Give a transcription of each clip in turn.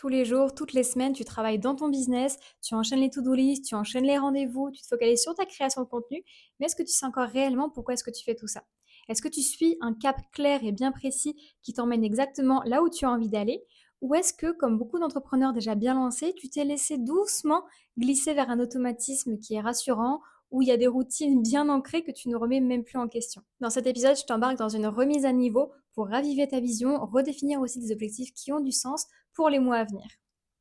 tous les jours, toutes les semaines, tu travailles dans ton business, tu enchaînes les to-do list, tu enchaînes les rendez-vous, tu te focalises sur ta création de contenu, mais est-ce que tu sais encore réellement pourquoi est-ce que tu fais tout ça? Est-ce que tu suis un cap clair et bien précis qui t'emmène exactement là où tu as envie d'aller? Ou est-ce que, comme beaucoup d'entrepreneurs déjà bien lancés, tu t'es laissé doucement glisser vers un automatisme qui est rassurant, où il y a des routines bien ancrées que tu ne remets même plus en question? Dans cet épisode, je t'embarque dans une remise à niveau pour raviver ta vision, redéfinir aussi des objectifs qui ont du sens pour les mois à venir.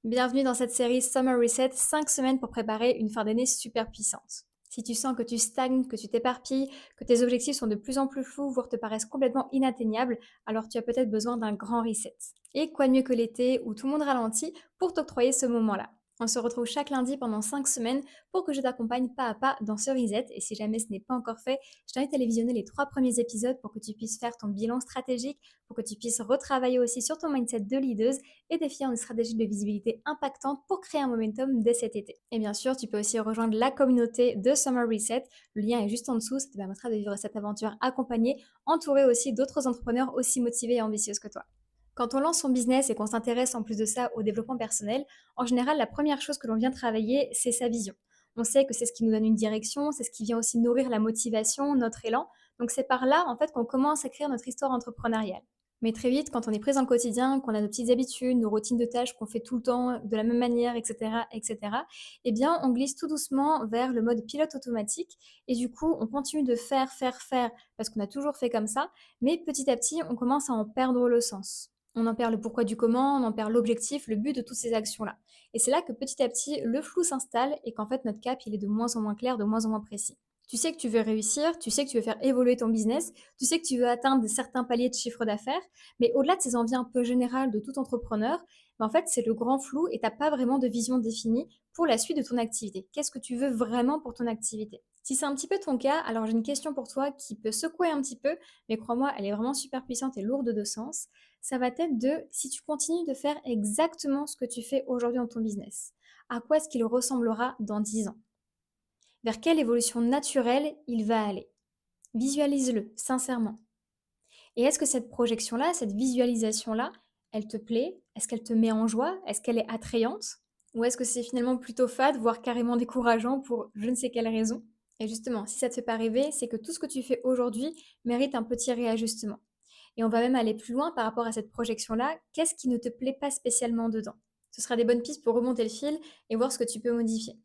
Bienvenue dans cette série Summer Reset, 5 semaines pour préparer une fin d'année super puissante. Si tu sens que tu stagnes, que tu t'éparpilles, que tes objectifs sont de plus en plus flous, voire te paraissent complètement inatteignables, alors tu as peut-être besoin d'un grand reset. Et quoi de mieux que l'été où tout le monde ralentit pour t'octroyer ce moment-là. On se retrouve chaque lundi pendant 5 semaines pour que je t'accompagne pas à pas dans ce reset. Et si jamais ce n'est pas encore fait, je t'invite à aller visionner les 3 premiers épisodes pour que tu puisses faire ton bilan stratégique, pour que tu puisses retravailler aussi sur ton mindset de leaduse et définir une stratégie de visibilité impactante pour créer un momentum dès cet été. Et bien sûr, tu peux aussi rejoindre la communauté de Summer Reset. Le lien est juste en dessous, ça te permettra de vivre cette aventure accompagnée, entourée aussi d'autres entrepreneurs aussi motivés et ambitieux que toi. Quand on lance son business et qu'on s'intéresse en plus de ça au développement personnel, en général, la première chose que l'on vient travailler, c'est sa vision. On sait que c'est ce qui nous donne une direction, c'est ce qui vient aussi nourrir la motivation, notre élan. Donc c'est par là, en fait, qu'on commence à écrire notre histoire entrepreneuriale. Mais très vite, quand on est pris dans le quotidien, qu'on a nos petites habitudes, nos routines de tâches qu'on fait tout le temps de la même manière, etc., etc., eh bien, on glisse tout doucement vers le mode pilote automatique. Et du coup, on continue de faire, faire, faire, parce qu'on a toujours fait comme ça. Mais petit à petit, on commence à en perdre le sens. On en perd le pourquoi du comment, on en perd l'objectif, le but de toutes ces actions-là. Et c'est là que petit à petit, le flou s'installe et qu'en fait, notre cap, il est de moins en moins clair, de moins en moins précis. Tu sais que tu veux réussir, tu sais que tu veux faire évoluer ton business, tu sais que tu veux atteindre certains paliers de chiffre d'affaires, mais au-delà de ces envies un peu générales de tout entrepreneur, en fait, c'est le grand flou et tu n'as pas vraiment de vision définie pour la suite de ton activité. Qu'est-ce que tu veux vraiment pour ton activité? Si c'est un petit peu ton cas, alors j'ai une question pour toi qui peut secouer un petit peu, mais crois-moi, elle est vraiment super puissante et lourde de sens. Ça va être de si tu continues de faire exactement ce que tu fais aujourd'hui dans ton business, à quoi est-ce qu'il ressemblera dans 10 ans? Vers quelle évolution naturelle il va aller? Visualise-le, sincèrement. Et est-ce que cette projection-là, cette visualisation-là, elle te plaît? Est-ce qu'elle te met en joie? Est-ce qu'elle est attrayante? Ou est-ce que c'est finalement plutôt fade, voire carrément décourageant pour je ne sais quelle raison? Et justement, si ça te fait pas rêver, c'est que tout ce que tu fais aujourd'hui mérite un petit réajustement. Et on va même aller plus loin par rapport à cette projection-là. Qu'est-ce qui ne te plaît pas spécialement dedans? Ce sera des bonnes pistes pour remonter le fil et voir ce que tu peux modifier.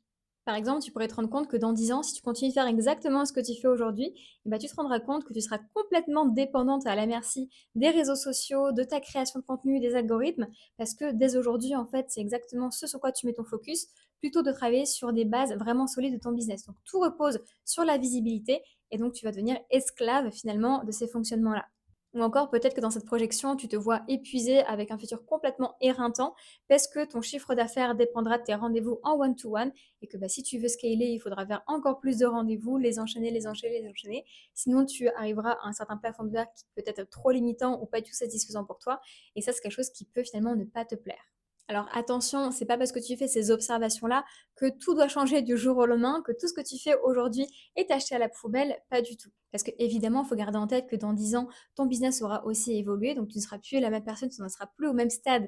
Par exemple, tu pourrais te rendre compte que dans 10 ans, si tu continues de faire exactement ce que tu fais aujourd'hui, eh ben, tu te rendras compte que tu seras complètement dépendante à la merci des réseaux sociaux, de ta création de contenu, des algorithmes, parce que dès aujourd'hui, en fait, c'est exactement ce sur quoi tu mets ton focus, plutôt de travailler sur des bases vraiment solides de ton business. Donc tout repose sur la visibilité et donc tu vas devenir esclave finalement de ces fonctionnements-là. Ou encore, peut-être que dans cette projection, tu te vois épuisé avec un futur complètement éreintant parce que ton chiffre d'affaires dépendra de tes rendez-vous en one-to-one et que si tu veux scaler, il faudra faire encore plus de rendez-vous, les enchaîner, les enchaîner, les enchaîner. Sinon, tu arriveras à un certain plafond de verre qui peut être trop limitant ou pas du tout satisfaisant pour toi. Et ça, c'est quelque chose qui peut finalement ne pas te plaire. Alors attention, c'est pas parce que tu fais ces observations-là que tout doit changer du jour au lendemain, que tout ce que tu fais aujourd'hui est acheté à la poubelle, pas du tout. Parce que évidemment, il faut garder en tête que dans 10 ans, ton business aura aussi évolué, donc tu ne seras plus la même personne, tu n'en seras plus au même stade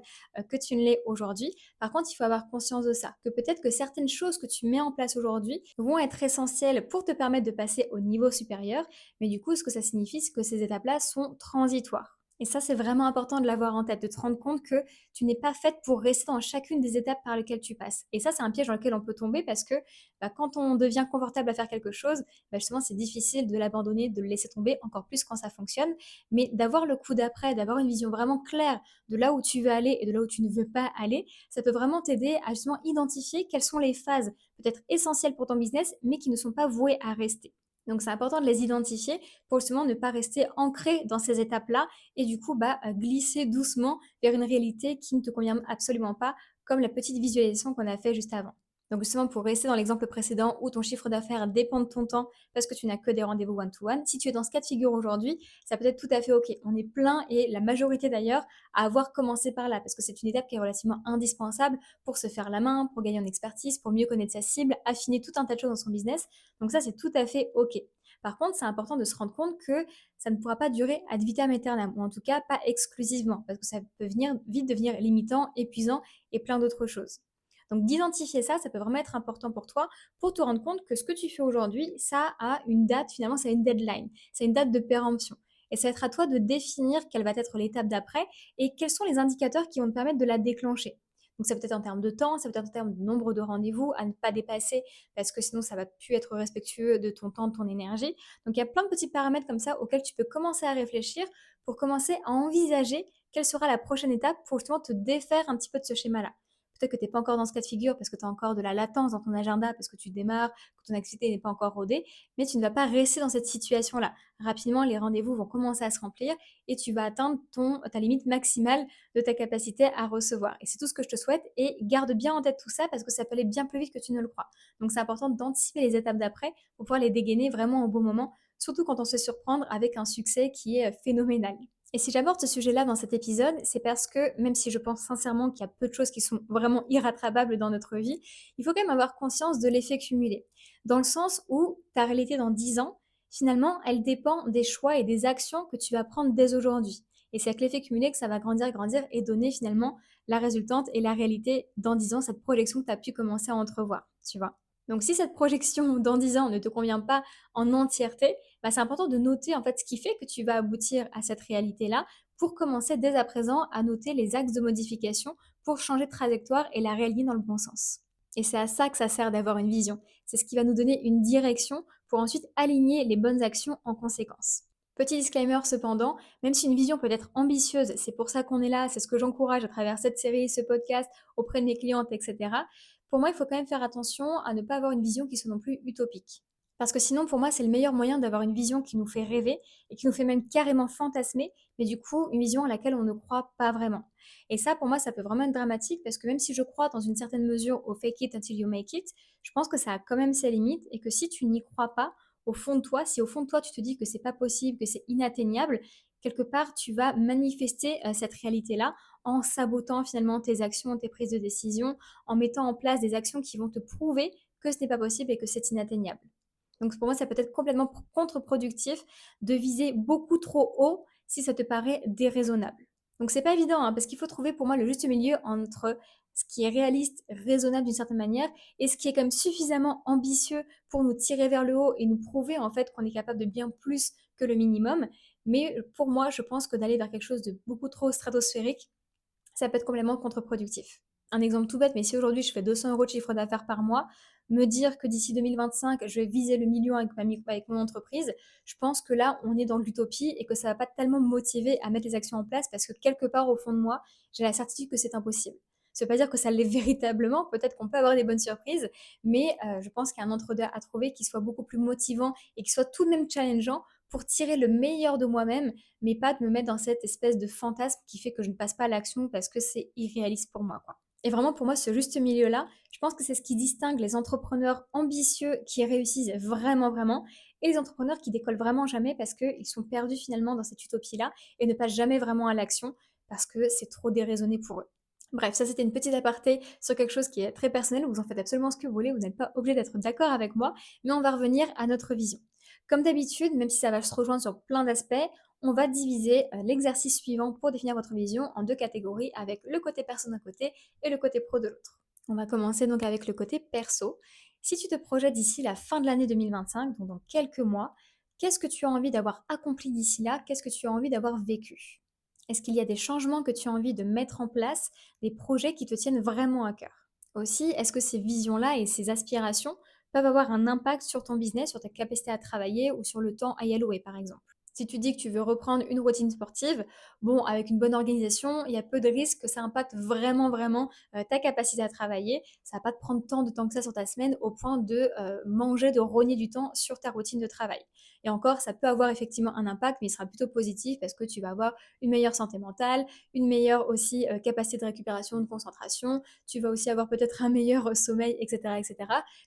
que tu ne l'es aujourd'hui. Par contre, il faut avoir conscience de ça, que peut-être que certaines choses que tu mets en place aujourd'hui vont être essentielles pour te permettre de passer au niveau supérieur, mais du coup, ce que ça signifie, c'est que ces étapes-là sont transitoires. Et ça, c'est vraiment important de l'avoir en tête, de te rendre compte que tu n'es pas faite pour rester dans chacune des étapes par lesquelles tu passes. Et ça, c'est un piège dans lequel on peut tomber parce que quand on devient confortable à faire quelque chose, justement, c'est difficile de l'abandonner, de le laisser tomber, encore plus quand ça fonctionne. Mais d'avoir le coup d'après, d'avoir une vision vraiment claire de là où tu veux aller et de là où tu ne veux pas aller, ça peut vraiment t'aider à justement identifier quelles sont les phases peut-être essentielles pour ton business, mais qui ne sont pas vouées à rester. Donc c'est important de les identifier pour justement ne pas rester ancré dans ces étapes-là et du coup glisser doucement vers une réalité qui ne te convient absolument pas, comme la petite visualisation qu'on a fait juste avant. Donc justement, pour rester dans l'exemple précédent où ton chiffre d'affaires dépend de ton temps parce que tu n'as que des rendez-vous one-to-one, si tu es dans ce cas de figure aujourd'hui, ça peut être tout à fait OK. On est plein et la majorité d'ailleurs à avoir commencé par là parce que c'est une étape qui est relativement indispensable pour se faire la main, pour gagner en expertise, pour mieux connaître sa cible, affiner tout un tas de choses dans son business. Donc ça, c'est tout à fait OK. Par contre, c'est important de se rendre compte que ça ne pourra pas durer ad vitam aeternam, ou en tout cas pas exclusivement, parce que ça peut vite devenir limitant, épuisant et plein d'autres choses. Donc d'identifier ça, ça peut vraiment être important pour toi, pour te rendre compte que ce que tu fais aujourd'hui, ça a une date, finalement, ça a une deadline, c'est une date de péremption. Et ça va être à toi de définir quelle va être l'étape d'après et quels sont les indicateurs qui vont te permettre de la déclencher. Donc ça peut être en termes de temps, ça peut être en termes de nombre de rendez-vous à ne pas dépasser parce que sinon ça va plus être respectueux de ton temps, de ton énergie. Donc il y a plein de petits paramètres comme ça auxquels tu peux commencer à réfléchir pour commencer à envisager quelle sera la prochaine étape pour justement te défaire un petit peu de ce schéma-là. Peut-être que tu n'es pas encore dans ce cas de figure parce que tu as encore de la latence dans ton agenda, parce que tu démarres, que ton activité n'est pas encore rodée, mais tu ne vas pas rester dans cette situation-là. Rapidement, les rendez-vous vont commencer à se remplir et tu vas atteindre ta limite maximale de ta capacité à recevoir. Et c'est tout ce que je te souhaite et garde bien en tête tout ça parce que ça peut aller bien plus vite que tu ne le crois. Donc c'est important d'anticiper les étapes d'après pour pouvoir les dégainer vraiment au bon moment, surtout quand on se fait surprendre avec un succès qui est phénoménal. Et si j'aborde ce sujet-là dans cet épisode, c'est parce que même si je pense sincèrement qu'il y a peu de choses qui sont vraiment irrattrapables dans notre vie, il faut quand même avoir conscience de l'effet cumulé. Dans le sens où ta réalité dans 10 ans, finalement, elle dépend des choix et des actions que tu vas prendre dès aujourd'hui. Et c'est avec l'effet cumulé que ça va grandir, grandir et donner finalement la résultante et la réalité dans 10 ans, cette projection que tu as pu commencer à entrevoir, tu vois. Donc si cette projection dans 10 ans ne te convient pas en entièreté, bah, c'est important de noter en fait ce qui fait que tu vas aboutir à cette réalité-là pour commencer dès à présent à noter les axes de modification pour changer de trajectoire et la réaligner dans le bon sens. Et c'est à ça que ça sert d'avoir une vision. C'est ce qui va nous donner une direction pour ensuite aligner les bonnes actions en conséquence. Petit disclaimer cependant, même si une vision peut être ambitieuse, c'est pour ça qu'on est là, c'est ce que j'encourage à travers cette série, ce podcast, auprès de mes clientes, etc. Pour moi, il faut quand même faire attention à ne pas avoir une vision qui soit non plus utopique. Parce que sinon, pour moi, c'est le meilleur moyen d'avoir une vision qui nous fait rêver et qui nous fait même carrément fantasmer, mais du coup, une vision à laquelle on ne croit pas vraiment. Et ça, pour moi, ça peut vraiment être dramatique parce que même si je crois dans une certaine mesure au fake it until you make it, je pense que ça a quand même ses limites et que si tu n'y crois pas, au fond de toi, si au fond de toi tu te dis que c'est pas possible, que c'est inatteignable, quelque part tu vas manifester cette réalité-là en sabotant finalement tes actions, tes prises de décision, en mettant en place des actions qui vont te prouver que ce n'est pas possible et que c'est inatteignable. Donc pour moi, ça peut être complètement contre-productif de viser beaucoup trop haut si ça te paraît déraisonnable. Donc c'est pas évident, hein, parce qu'il faut trouver pour moi le juste milieu entre ce qui est réaliste, raisonnable d'une certaine manière, et ce qui est comme suffisamment ambitieux pour nous tirer vers le haut et nous prouver en fait qu'on est capable de bien plus que le minimum. Mais pour moi, je pense que d'aller vers quelque chose de beaucoup trop stratosphérique, ça peut être complètement contre-productif. Un exemple tout bête, mais si aujourd'hui je fais 200 euros de chiffre d'affaires par mois, me dire que d'ici 2025, je vais viser le million avec mon entreprise, je pense que là, on est dans l'utopie et que ça ne va pas tellement me motiver à mettre les actions en place parce que quelque part au fond de moi, j'ai la certitude que c'est impossible. Ça ne veut pas dire que ça l'est véritablement, peut-être qu'on peut avoir des bonnes surprises, mais je pense qu'il y a un entre-deux à trouver qui soit beaucoup plus motivant et qui soit tout de même challengeant pour tirer le meilleur de moi-même, mais pas de me mettre dans cette espèce de fantasme qui fait que je ne passe pas à l'action parce que c'est irréaliste pour moi, quoi. Et vraiment, pour moi, ce juste milieu-là, je pense que c'est ce qui distingue les entrepreneurs ambitieux qui réussissent vraiment, vraiment, et les entrepreneurs qui décollent vraiment jamais parce qu'ils sont perdus finalement dans cette utopie-là et ne passent jamais vraiment à l'action parce que c'est trop déraisonné pour eux. Bref, ça c'était une petite aparté sur quelque chose qui est très personnel, vous en faites absolument ce que vous voulez, vous n'êtes pas obligé d'être d'accord avec moi, mais on va revenir à notre vision. Comme d'habitude, même si ça va se rejoindre sur plein d'aspects, on va diviser l'exercice suivant pour définir votre vision en deux catégories avec le côté perso d'un côté et le côté pro de l'autre. On va commencer donc avec le côté perso. Si tu te projettes d'ici la fin de l'année 2025, donc dans quelques mois, qu'est-ce que tu as envie d'avoir accompli d'ici là? Qu'est-ce que tu as envie d'avoir vécu? Est-ce qu'il y a des changements que tu as envie de mettre en place, des projets qui te tiennent vraiment à cœur? Aussi, est-ce que ces visions-là et ces aspirations peuvent avoir un impact sur ton business, sur ta capacité à travailler ou sur le temps à y allouer, par exemple? Si tu dis que tu veux reprendre une routine sportive, bon, avec une bonne organisation, il y a peu de risques que ça impacte vraiment, vraiment ta capacité à travailler. Ça va pas te prendre tant de temps que ça sur ta semaine au point de manger, de rogner du temps sur ta routine de travail. Et encore, ça peut avoir effectivement un impact, mais il sera plutôt positif parce que tu vas avoir une meilleure santé mentale, une meilleure aussi capacité de récupération, de concentration. Tu vas aussi avoir peut-être un meilleur sommeil, etc., etc.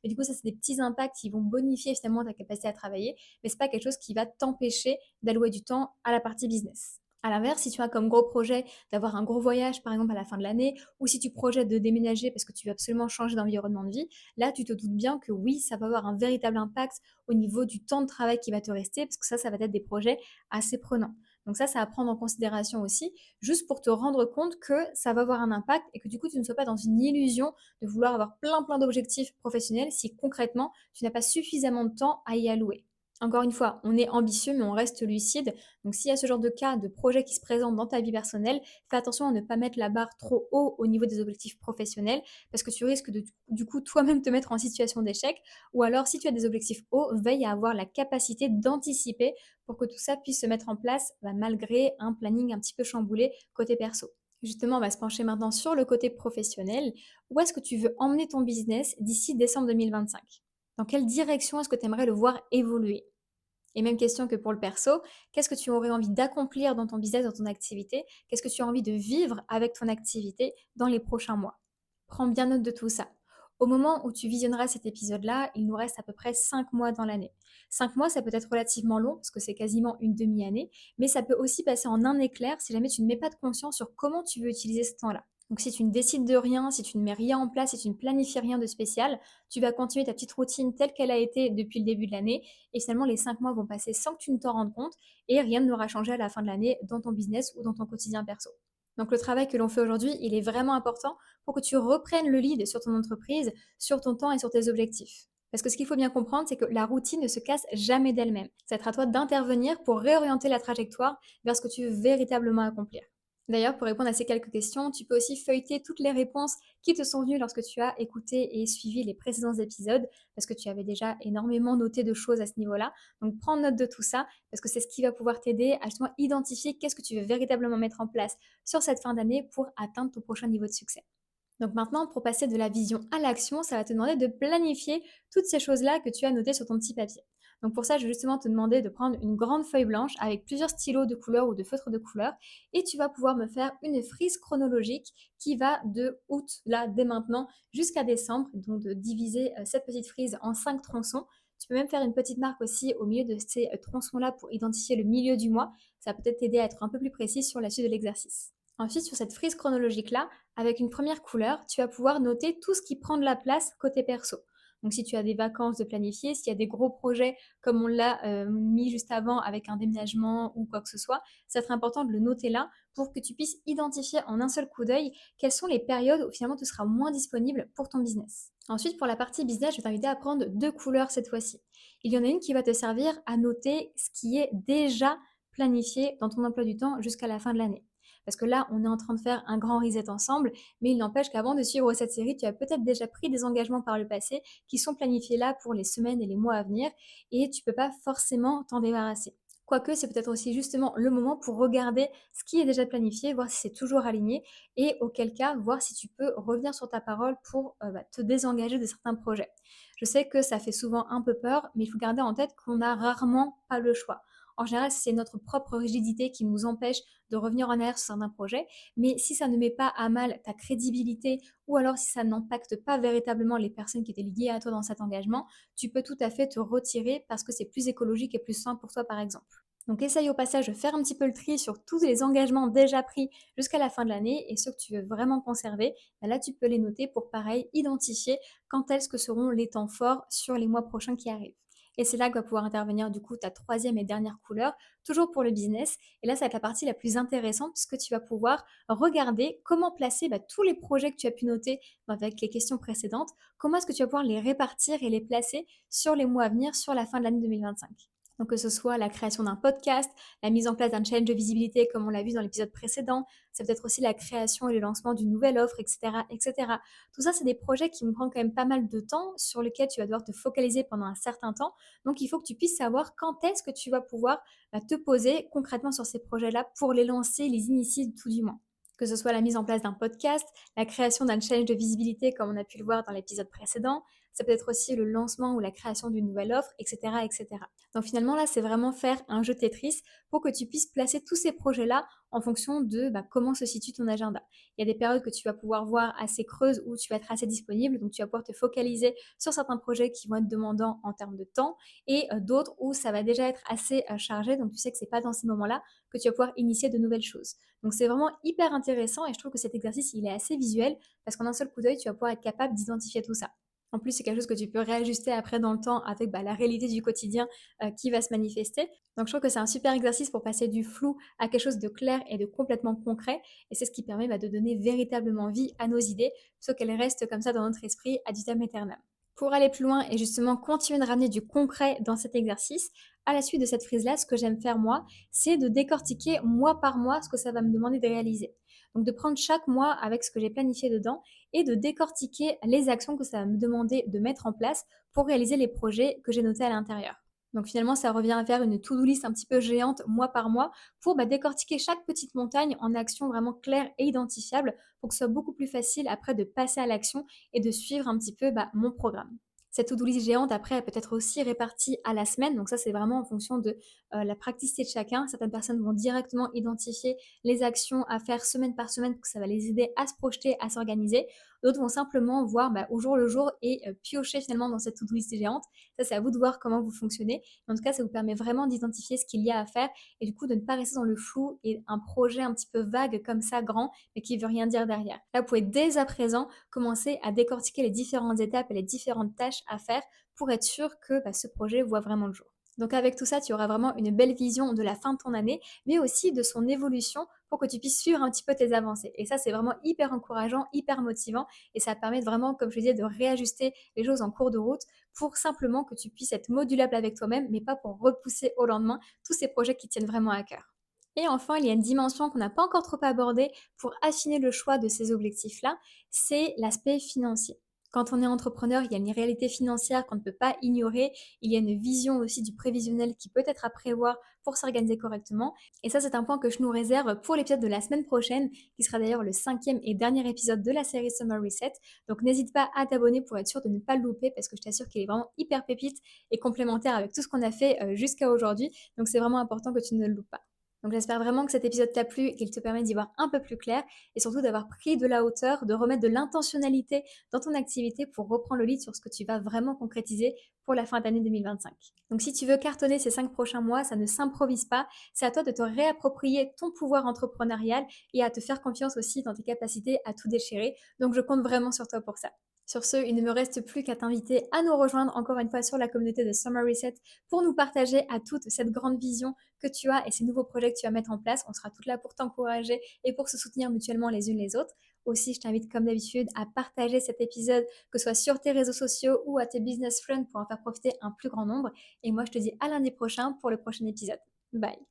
Mais du coup, ça, c'est des petits impacts qui vont bonifier finalement ta capacité à travailler, mais c'est pas quelque chose qui va t'empêcher d'allouer du temps à la partie business. À l'inverse, si tu as comme gros projet d'avoir un gros voyage, par exemple, à la fin de l'année, ou si tu projettes de déménager parce que tu veux absolument changer d'environnement de vie, là, tu te doutes bien que oui, ça va avoir un véritable impact au niveau du temps de travail qui va te rester, parce que ça va être des projets assez prenants. Donc ça à prendre en considération aussi, juste pour te rendre compte que ça va avoir un impact et que du coup, tu ne sois pas dans une illusion de vouloir avoir plein d'objectifs professionnels si concrètement, tu n'as pas suffisamment de temps à y allouer. Encore une fois, on est ambitieux, mais on reste lucide. Donc s'il y a ce genre de cas, de projet qui se présente dans ta vie personnelle, fais attention à ne pas mettre la barre trop haut au niveau des objectifs professionnels parce que tu risques de du coup toi-même te mettre en situation d'échec. Ou alors si tu as des objectifs hauts, veille à avoir la capacité d'anticiper pour que tout ça puisse se mettre en place malgré un planning un petit peu chamboulé côté perso. Justement, on va se pencher maintenant sur le côté professionnel. Où est-ce que tu veux emmener ton business d'ici décembre 2025? Dans quelle direction est-ce que tu aimerais le voir évoluer? Et même question que pour le perso, qu'est-ce que tu aurais envie d'accomplir dans ton business, dans ton activité? Qu'est-ce que tu as envie de vivre avec ton activité dans les prochains mois? Prends bien note de tout ça. Au moment où tu visionneras cet épisode-là, il nous reste à peu près 5 mois dans l'année. 5 mois, ça peut être relativement long, parce que c'est quasiment une demi-année, mais ça peut aussi passer en un éclair si jamais tu ne mets pas de conscience sur comment tu veux utiliser ce temps-là. Donc si tu ne décides de rien, si tu ne mets rien en place, si tu ne planifies rien de spécial, tu vas continuer ta petite routine telle qu'elle a été depuis le début de l'année, et finalement les 5 mois vont passer sans que tu ne t'en rendes compte, et rien n'aura changé à la fin de l'année dans ton business ou dans ton quotidien perso. Donc le travail que l'on fait aujourd'hui, il est vraiment important pour que tu reprennes le lead sur ton entreprise, sur ton temps et sur tes objectifs. Parce que ce qu'il faut bien comprendre, c'est que la routine ne se casse jamais d'elle-même. Ça va être à toi d'intervenir pour réorienter la trajectoire vers ce que tu veux véritablement accomplir. D'ailleurs, pour répondre à ces quelques questions, tu peux aussi feuilleter toutes les réponses qui te sont venues lorsque tu as écouté et suivi les précédents épisodes, parce que tu avais déjà énormément noté de choses à ce niveau-là. Donc prends note de tout ça, parce que c'est ce qui va pouvoir t'aider à justement identifier qu'est-ce que tu veux véritablement mettre en place sur cette fin d'année pour atteindre ton prochain niveau de succès. Donc maintenant, pour passer de la vision à l'action, ça va te demander de planifier toutes ces choses-là que tu as notées sur ton petit papier. Donc pour ça, je vais justement te demander de prendre une grande feuille blanche avec plusieurs stylos de couleur ou de feutres de couleur et tu vas pouvoir me faire une frise chronologique qui va de août, là, dès maintenant, jusqu'à décembre. Donc de diviser cette petite frise en 5 tronçons. Tu peux même faire une petite marque aussi au milieu de ces tronçons-là pour identifier le milieu du mois. Ça va peut-être t'aider à être un peu plus précis sur la suite de l'exercice. Ensuite, sur cette frise chronologique-là, avec une première couleur, tu vas pouvoir noter tout ce qui prend de la place côté perso. Donc si tu as des vacances de planifier, s'il y a des gros projets comme on l'a mis juste avant avec un déménagement ou quoi que ce soit, ça va être important de le noter là pour que tu puisses identifier en un seul coup d'œil quelles sont les périodes où finalement tu seras moins disponible pour ton business. Ensuite, pour la partie business, je vais t'inviter à prendre deux couleurs cette fois-ci. Il y en a une qui va te servir à noter ce qui est déjà planifié dans ton emploi du temps jusqu'à la fin de l'année. Parce que là, on est en train de faire un grand reset ensemble, mais il n'empêche qu'avant de suivre cette série, tu as peut-être déjà pris des engagements par le passé qui sont planifiés là pour les semaines et les mois à venir et tu ne peux pas forcément t'en débarrasser. Quoique, c'est peut-être aussi justement le moment pour regarder ce qui est déjà planifié, voir si c'est toujours aligné et auquel cas, voir si tu peux revenir sur ta parole pour te désengager de certains projets. Je sais que ça fait souvent un peu peur, mais il faut garder en tête qu'on n'a rarement pas le choix. En général, c'est notre propre rigidité qui nous empêche de revenir en arrière sur certains projets. Mais si ça ne met pas à mal ta crédibilité ou alors si ça n'impacte pas véritablement les personnes qui étaient liées à toi dans cet engagement, tu peux tout à fait te retirer parce que c'est plus écologique et plus sain pour toi par exemple. Donc essaye au passage de faire un petit peu le tri sur tous les engagements déjà pris jusqu'à la fin de l'année et ceux que tu veux vraiment conserver, là tu peux les noter pour pareil identifier quand est-ce que seront les temps forts sur les mois prochains qui arrivent. Et c'est là que va pouvoir intervenir du coup ta troisième et dernière couleur, toujours pour le business. Et là, ça va être la partie la plus intéressante puisque tu vas pouvoir regarder comment placer tous les projets que tu as pu noter avec les questions précédentes, comment est-ce que tu vas pouvoir les répartir et les placer sur les mois à venir, sur la fin de l'année 2025. Donc que ce soit la création d'un podcast, la mise en place d'un challenge de visibilité comme on l'a vu dans l'épisode précédent, ça peut être aussi la création et le lancement d'une nouvelle offre, etc. etc. Tout ça, c'est des projets qui me prennent quand même pas mal de temps, sur lesquels tu vas devoir te focaliser pendant un certain temps. Donc il faut que tu puisses savoir quand est-ce que tu vas pouvoir te poser concrètement sur ces projets-là pour les lancer, les initier tout du moins. Que ce soit la mise en place d'un podcast, la création d'un challenge de visibilité comme on a pu le voir dans l'épisode précédent, ça peut être aussi le lancement ou la création d'une nouvelle offre, etc., etc. Donc finalement, là, c'est vraiment faire un jeu Tetris pour que tu puisses placer tous ces projets-là en fonction de comment se situe ton agenda. Il y a des périodes que tu vas pouvoir voir assez creuses où tu vas être assez disponible, donc tu vas pouvoir te focaliser sur certains projets qui vont être demandants en termes de temps et d'autres où ça va déjà être assez chargé, donc tu sais que c'est pas dans ces moments-là que tu vas pouvoir initier de nouvelles choses. Donc c'est vraiment hyper intéressant et je trouve que cet exercice, il est assez visuel parce qu'en un seul coup d'œil, tu vas pouvoir être capable d'identifier tout ça. En plus, c'est quelque chose que tu peux réajuster après dans le temps avec la réalité du quotidien qui va se manifester. Donc, je trouve que c'est un super exercice pour passer du flou à quelque chose de clair et de complètement concret. Et c'est ce qui permet de donner véritablement vie à nos idées, plutôt qu'elles restent comme ça dans notre esprit ad vitam aeternam. Pour aller plus loin et justement continuer de ramener du concret dans cet exercice, à la suite de cette frise-là, ce que j'aime faire moi, c'est de décortiquer mois par mois ce que ça va me demander de réaliser. Donc de prendre chaque mois avec ce que j'ai planifié dedans et de décortiquer les actions que ça va me demander de mettre en place pour réaliser les projets que j'ai notés à l'intérieur. Donc finalement, ça revient à faire une to-do list un petit peu géante mois par mois pour décortiquer chaque petite montagne en actions vraiment claires et identifiables pour que ce soit beaucoup plus facile après de passer à l'action et de suivre un petit peu mon programme. Cette to-do list géante, après, elle peut être aussi répartie à la semaine. Donc ça, c'est vraiment en fonction de la praticité de chacun. Certaines personnes vont directement identifier les actions à faire semaine par semaine, parce que ça va les aider à se projeter, à s'organiser. D'autres vont simplement voir au jour le jour et piocher finalement dans cette to-do list géante. Ça, c'est à vous de voir comment vous fonctionnez. En tout cas, ça vous permet vraiment d'identifier ce qu'il y a à faire et du coup de ne pas rester dans le flou et un projet un petit peu vague comme ça, grand, mais qui veut rien dire derrière. Là, vous pouvez dès à présent commencer à décortiquer les différentes étapes et les différentes tâches à faire pour être sûr que ce projet voit vraiment le jour. Donc avec tout ça, tu auras vraiment une belle vision de la fin de ton année, mais aussi de son évolution pour que tu puisses suivre un petit peu tes avancées. Et ça, c'est vraiment hyper encourageant, hyper motivant, et ça permet vraiment, comme je disais, de réajuster les choses en cours de route pour simplement que tu puisses être modulable avec toi-même, mais pas pour repousser au lendemain tous ces projets qui tiennent vraiment à cœur. Et enfin, il y a une dimension qu'on n'a pas encore trop abordée pour affiner le choix de ces objectifs-là, c'est l'aspect financier. Quand on est entrepreneur, il y a une réalité financière qu'on ne peut pas ignorer. Il y a une vision aussi du prévisionnel qui peut être à prévoir pour s'organiser correctement. Et ça, c'est un point que je nous réserve pour l'épisode de la semaine prochaine, qui sera d'ailleurs le cinquième et dernier épisode de la série Summer Reset. Donc n'hésite pas à t'abonner pour être sûr de ne pas le louper, parce que je t'assure qu'il est vraiment hyper pépite et complémentaire avec tout ce qu'on a fait jusqu'à aujourd'hui. Donc c'est vraiment important que tu ne le loupes pas. Donc j'espère vraiment que cet épisode t'a plu et qu'il te permet d'y voir un peu plus clair et surtout d'avoir pris de la hauteur, de remettre de l'intentionnalité dans ton activité pour reprendre le lead sur ce que tu vas vraiment concrétiser pour la fin d'année 2025. Donc si tu veux cartonner ces 5 prochains mois, ça ne s'improvise pas, c'est à toi de te réapproprier ton pouvoir entrepreneurial et à te faire confiance aussi dans tes capacités à tout déchirer. Donc je compte vraiment sur toi pour ça. Sur ce, il ne me reste plus qu'à t'inviter à nous rejoindre encore une fois sur la communauté de Summer Reset pour nous partager à toute cette grande vision que tu as et ces nouveaux projets que tu vas mettre en place. On sera toutes là pour t'encourager et pour se soutenir mutuellement les unes les autres. Aussi, je t'invite comme d'habitude à partager cet épisode, que ce soit sur tes réseaux sociaux ou à tes business friends pour en faire profiter un plus grand nombre. Et moi, je te dis à lundi prochain pour le prochain épisode. Bye!